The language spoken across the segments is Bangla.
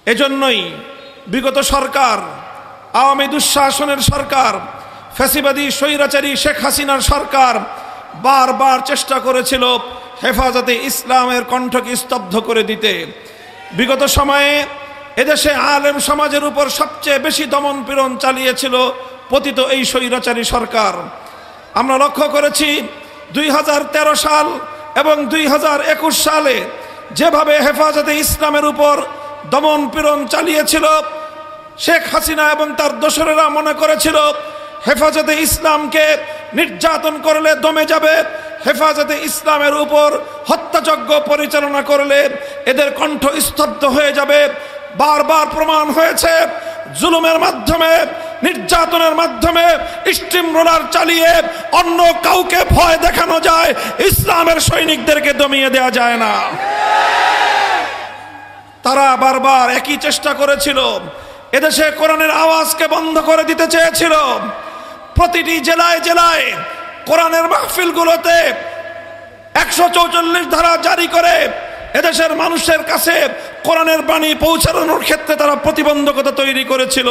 এজন্যই বিগত সরকার, আওয়ামী দুঃশাসনের সরকার, ফ্যাসিবাদী স্বৈরাচারী শেখ হাসিনার সরকার বারবার চেষ্টা করেছিল হেফাজতে ইসলামের কণ্ঠকে স্তব্ধ করে দিতে। বিগত সময়ে এদেশে আলেম সমাজের উপর সবচেয়ে বেশি দমন পীড়ন চালিয়েছিল পতিত এই স্বৈরাচারী সরকার। আমরা লক্ষ্য করেছি 2013 সাল এবং 2021 সালে যেভাবে হেফাজতে ইসলামের উপর দমন পীড়ন চালিয়েছিল, শেখ হাসিনা এবং তার দোসরেরা মনে করেছিল হেফাজতে ইসলামকে নির্যাতন করলে দমে যাবে, হেফাজতে ইসলামের উপর হত্যাযজ্ঞ পরিচালনা করলে এদের কণ্ঠ স্তব্ধ হয়ে যাবে। বারবার প্রমাণ হয়েছে জুলুমের মাধ্যমে, নির্যাতনের মাধ্যমে, স্টিম রোলার চালিয়ে অন্য কাউকে ভয় দেখানো যায়, ইসলামের সৈনিকদেরকে দমিয়ে দেওয়া যায় না। তারা বারবার একই চেষ্টা করেছিল, এদেশে কোরআনের আওয়াজকে বন্ধ করে দিতে চেয়েছিল। প্রতিটি জেলায় জেলায় কোরআনের মাহফিলগুলোতে 144 ধারা জারি করে এদেশের মানুষের কাছে কোরআনের বাণী পৌঁছানোর ক্ষেত্রে তারা প্রতিবন্ধকতা তৈরি করেছিল।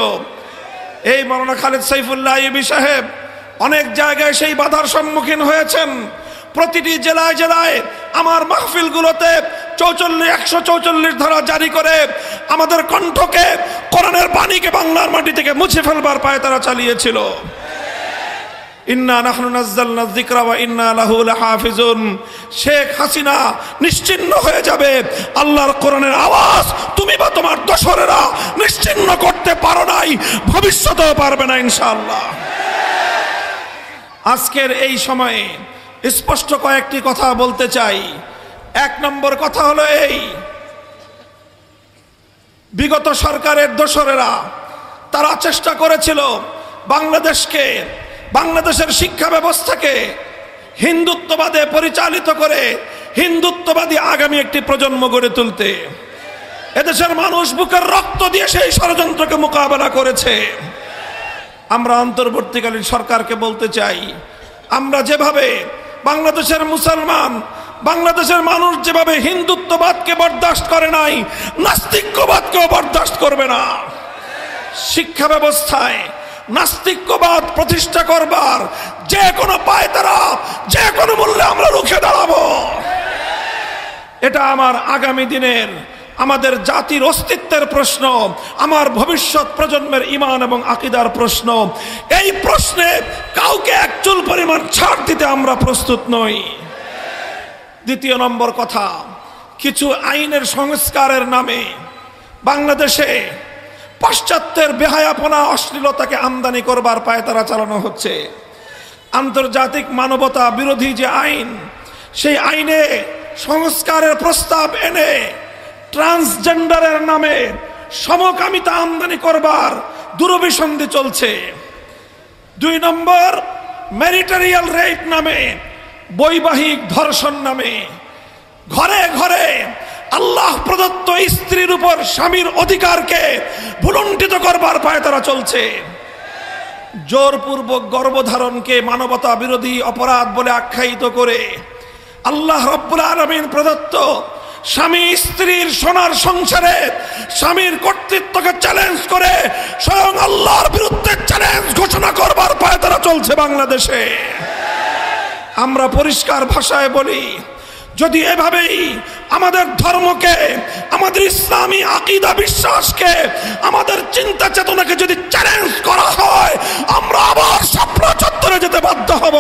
এই মাওলানা খালেদ সাইফুল্লাহ আইয়ুবী সাহেব অনেক জায়গায় সেই বাধার সম্মুখীন হয়েছেন। প্রতিটি জেলায় জেলায় আমার মাহফিলগুলোতে 144 ধারা জারি করে আমাদের কণ্ঠকে, কোরআনের বাণীকে বাংলার মাটি থেকে মুছে ফেলবার পায়ে তারা চালিয়েছিল। ইন্না নাহনু নাযালনা যিকরা ওয়া ইন্না লাহু লাহাফিজুন। শেখ হাসিনা নিশ্চিহ্ন হয়ে যাবে, আল্লাহর কোরআনের আওয়াজ তুমি বা তোমার দোসরেরা নিশ্চিহ্ন করতে পারো নাই, ভবিষ্যতেও পারবে না ইনশাআল্লাহ। আজকের এই সময়ে স্পষ্ট কয়েকটি কথা বলতে চাই। 1 নম্বর কথা হলো এই, বিগত সরকারের দোসরেরা তারা চেষ্টা করেছিল বাংলাদেশের শিক্ষা ব্যবস্থাকে হিন্দুত্ববাদে পরিচালিত করে হিন্দুত্ববাদী আগামী একটি প্রজন্ম গড়ে তুলতে। এদেশের মানুষ বুকের রক্ত দিয়ে সেই ষড়যন্ত্রকে মোকাবেলা করেছে। আমরা অন্তর্বর্তীকালীন সরকারকে বলতে চাই, আমরা যেভাবে বাংলাদেশের মুসলমান, বাংলাদেশের মানুষ যেভাবে হিন্দুত্ববাদকে বরদাস্ত করে নাই, নাস্তিক্যবাদকেও বরদাস্ত করবে না। শিক্ষা ব্যবস্থায় নাস্তিক্যবাদ প্রতিষ্ঠা করবার যে কোনো পায়তারা, যে কোনো মূল্যে আমরা রুখে দাঁড়াবো। এটা আমার আগামী দিনের, আমাদের জাতির অস্তিত্বের প্রশ্ন, আমার ভবিষ্যৎ প্রজন্মের ঈমান এবং আকীদার প্রশ্ন। এই প্রশ্নে কাউকে এক চুল পরিমাণ ছাড় দিতে আমরা প্রস্তুত নই। 2 নম্বর কথা, কিছু আইনের সংস্কারের নামে বাংলাদেশে পাশ্চাত্যের বেহায়াপনা, অশ্লীলতাকে আমদানি করবার পায়তারা চালানো হচ্ছে। আন্তর্জাতিক মানবতা বিরোধী যে আইন, সেই আইনে সংস্কারের প্রস্তাব এনে ট্রান্সজেন্ডারের নামে সমকামিতা আমদানি করবার দুরভিসন্ধি চলছে। 2 নম্বর, ম্যারিটারিয়াল রেপ নামে, বৈবাহিক ধর্ষণ নামে ঘরে ঘরে আল্লাহ প্রদত্ত স্ত্রীর উপর স্বামীর অধিকারকে ভুলুণ্ঠিত করবার পায়তারা চলছে। জোরপূর্বক গর্ভধারণকে মানবতা বিরোধী অপরাধ বলে আখ্যায়িত করে আল্লাহ রাব্বুল আলামিন প্রদত্ত স্বামী স্ত্রীর সোনার সংসারে স্বামীর কর্তৃত্বকে চ্যালেঞ্জ করে স্বয়ং আল্লাহর বিরুদ্ধে চ্যালেঞ্জ ঘোষণা করবার পায়তারা চলছে বাংলাদেশে। আমরা পরিষ্কার ভাষায় বলি, যদি এভাবেই আমাদের ধর্মকে, আমাদের ইসলামী আকীদা বিশ্বাসকে, আমাদের চিন্তা চেতনাকে যদি চ্যালেঞ্জ করা হয়, আমরা আবার স্বপ্ন চত্বরে যেতে বাধ্য হব।